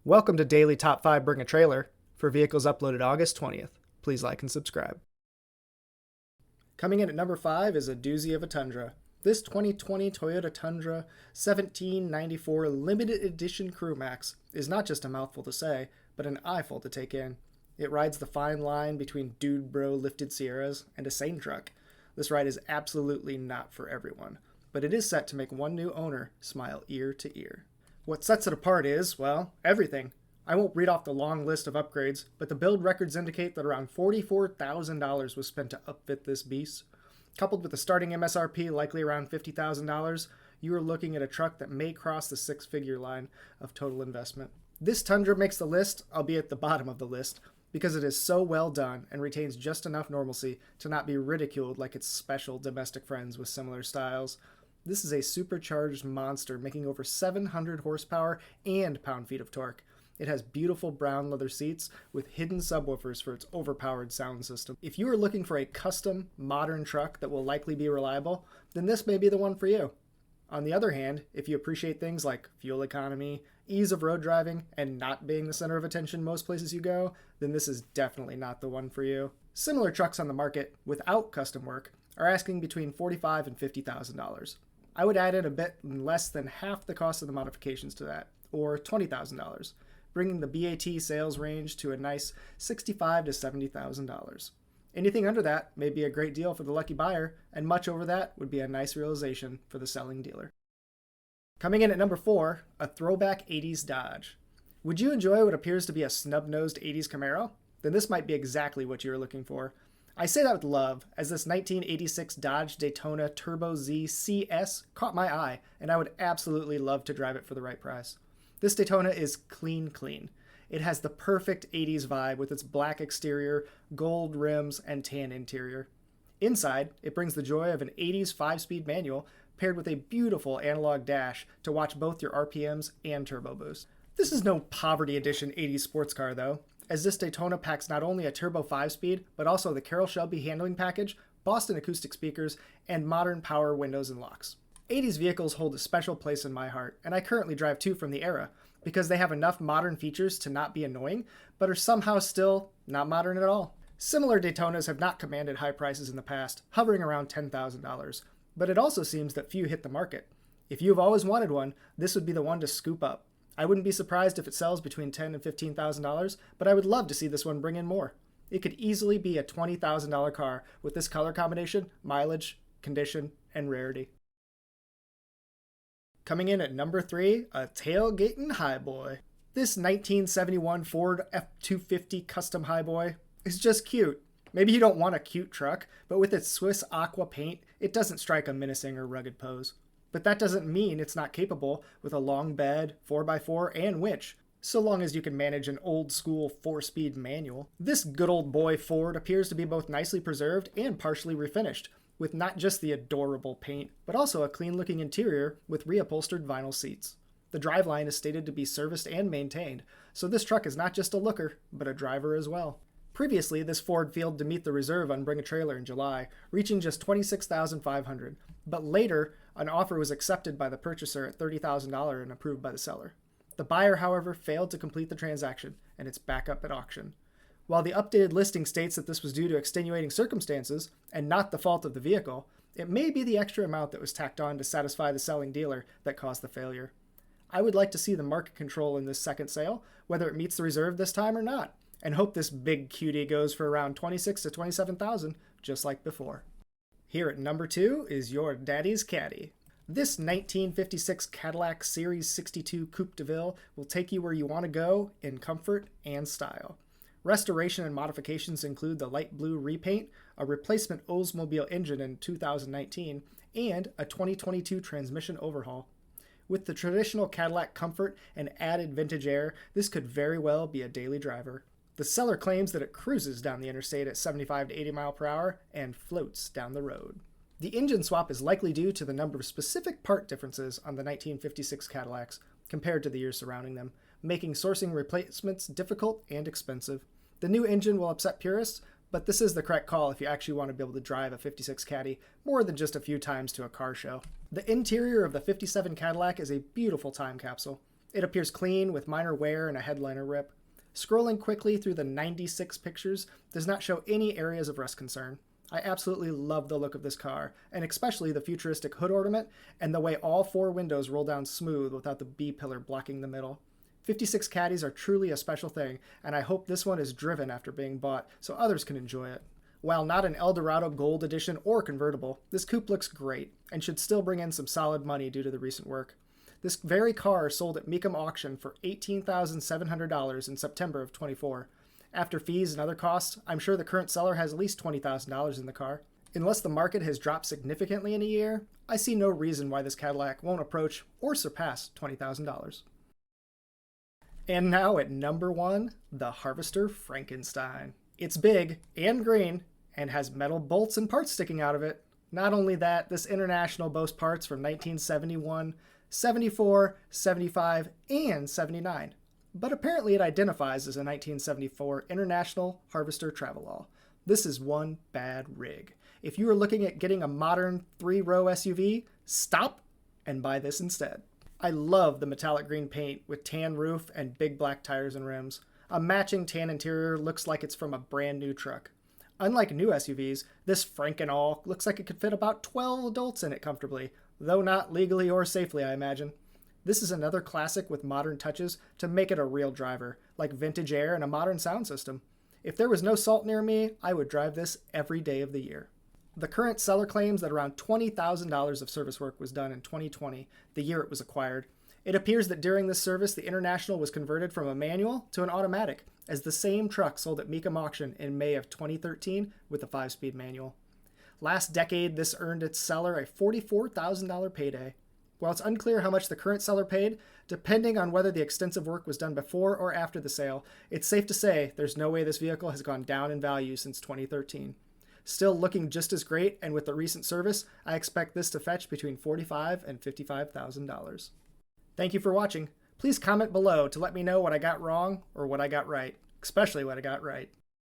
Welcome to Daily Top 5 Bring a Trailer for vehicles uploaded August 20th. Please like and subscribe. Coming in at number 5 is a doozy of a Tundra. This 2020 Toyota Tundra 1794 limited edition Crew Max is not just a mouthful to say, but an eyeful to take in. It rides the fine line between dude bro lifted Sierras and a sane truck. This ride is absolutely not for everyone, but it is set to make one new owner smile ear to ear. What sets it apart is, well, everything. I won't read off the long list of upgrades, but the build records indicate that around $44,000 was spent to upfit this beast. Coupled with the starting MSRP likely around $50,000, you are looking at a truck that may cross the six-figure line of total investment. This Tundra makes the list, albeit the bottom of the list, because it is so well done and retains just enough normalcy to not be ridiculed like its special domestic friends with similar styles. This is a supercharged monster making over 700 horsepower and pound-feet of torque. It has beautiful brown leather seats with hidden subwoofers for its overpowered sound system. If you are looking for a custom, modern truck that will likely be reliable, then this may be the one for you. On the other hand, if you appreciate things like fuel economy, ease of road driving, and not being the center of attention most places you go, then this is definitely not the one for you. Similar trucks on the market, without custom work, are asking between $45,000 and $50,000. I would add in a bit less than half the cost of the modifications to that, or $20,000, bringing the BAT sales range to a nice $65,000 to $70,000. Anything under that may be a great deal for the lucky buyer, and much over that would be a nice realization for the selling dealer. Coming in at number 4, a throwback 80s Dodge. Would you enjoy what appears to be a snub-nosed 80s Camaro? Then this might be exactly what you are looking for. I say that with love, as this 1986 Dodge Daytona Turbo Z CS caught my eye, and I would absolutely love to drive it for the right price. This Daytona is clean. It has the perfect 80s vibe with its black exterior, gold rims, and tan interior. Inside, it brings the joy of an 80s 5-speed manual paired with a beautiful analog dash to watch both your RPMs and turbo boost. This is no poverty edition 80s sports car though, as this Daytona packs not only a turbo 5-speed, but also the Carroll Shelby handling package, Boston acoustic speakers, and modern power windows and locks. 80s vehicles hold a special place in my heart, and I currently drive two from the era, because they have enough modern features to not be annoying, but are somehow still not modern at all. Similar Daytonas have not commanded high prices in the past, hovering around $10,000, but it also seems that few hit the market. If you have always wanted one, this would be the one to scoop up. I wouldn't be surprised if it sells between $10,000 and $15,000, but I would love to see this one bring in more. It could easily be a $20,000 car with this color combination, mileage, condition, and rarity. Coming in at number 3, a tailgating highboy. This 1971 Ford F-250 Custom Highboy is just cute. Maybe you don't want a cute truck, but with its Swiss aqua paint, it doesn't strike a menacing or rugged pose. But that doesn't mean it's not capable with a long bed, 4x4, and winch, so long as you can manage an old-school 4-speed manual. This good old boy Ford appears to be both nicely preserved and partially refinished, with not just the adorable paint, but also a clean-looking interior with reupholstered vinyl seats. The driveline is stated to be serviced and maintained, so this truck is not just a looker, but a driver as well. Previously, this Ford failed to meet the reserve on Bring a Trailer in July, reaching just $26,500, but later, an offer was accepted by the purchaser at $30,000 and approved by the seller. The buyer, however, failed to complete the transaction, and it's back up at auction. While the updated listing states that this was due to extenuating circumstances and not the fault of the vehicle, it may be the extra amount that was tacked on to satisfy the selling dealer that caused the failure. I would like to see the market control in this second sale, whether it meets the reserve this time or not, and hope this big cutie goes for around $26,000 to $27,000, just like before. Here at number 2 is your daddy's caddy. This 1956 Cadillac Series 62 Coupe de Ville will take you where you want to go in comfort and style. Restoration and modifications include the light blue repaint, a replacement Oldsmobile engine in 2019, and a 2022 transmission overhaul. With the traditional Cadillac comfort and added vintage air, this could very well be a daily driver. The seller claims that it cruises down the interstate at 75 to 80 miles per hour and floats down the road. The engine swap is likely due to the number of specific part differences on the 1956 Cadillacs compared to the years surrounding them, making sourcing replacements difficult and expensive. The new engine will upset purists, but this is the correct call if you actually want to be able to drive a 56 Caddy more than just a few times to a car show. The interior of the 57 Cadillac is a beautiful time capsule. It appears clean with minor wear and a headliner rip. Scrolling quickly through the 96 pictures does not show any areas of rust concern. I absolutely love the look of this car, and especially the futuristic hood ornament and the way all 4 windows roll down smooth without the B-pillar blocking the middle. 56 Caddies are truly a special thing, and I hope this one is driven after being bought so others can enjoy it. While not an Eldorado Gold Edition or convertible, this coupe looks great and should still bring in some solid money due to the recent work. This very car sold at Mecum Auction for $18,700 in September of 24. After fees and other costs, I'm sure the current seller has at least $20,000 in the car. Unless the market has dropped significantly in a year, I see no reason why this Cadillac won't approach or surpass $20,000. And now at number 1, the Harvester Frankenstein. It's big and green and has metal bolts and parts sticking out of it. Not only that, this International boasts parts from 1971, 74, 75, and 79. But apparently it identifies as a 1974 International Harvester Travelall. This is one bad rig. If you are looking at getting a modern 3-row SUV, stop and buy this instead. I love the metallic green paint with tan roof and big black tires and rims. A matching tan interior looks like it's from a brand new truck. Unlike new SUVs, this Frankenall looks like it could fit about 12 adults in it comfortably, though not legally or safely, I imagine. This is another classic with modern touches to make it a real driver, like vintage air and a modern sound system. If there was no salt near me, I would drive this every day of the year. The current seller claims that around $20,000 of service work was done in 2020, the year it was acquired. It appears that during this service, the International was converted from a manual to an automatic, as the same truck sold at Mecum Auction in May of 2013 with a 5-speed manual. Last decade, this earned its seller a $44,000 payday. While it's unclear how much the current seller paid, depending on whether the extensive work was done before or after the sale, it's safe to say there's no way this vehicle has gone down in value since 2013. Still looking just as great, and with the recent service, I expect this to fetch between $45,000 and $55,000. Thank you for watching. Please comment below to let me know what I got wrong or what I got right, especially what I got right.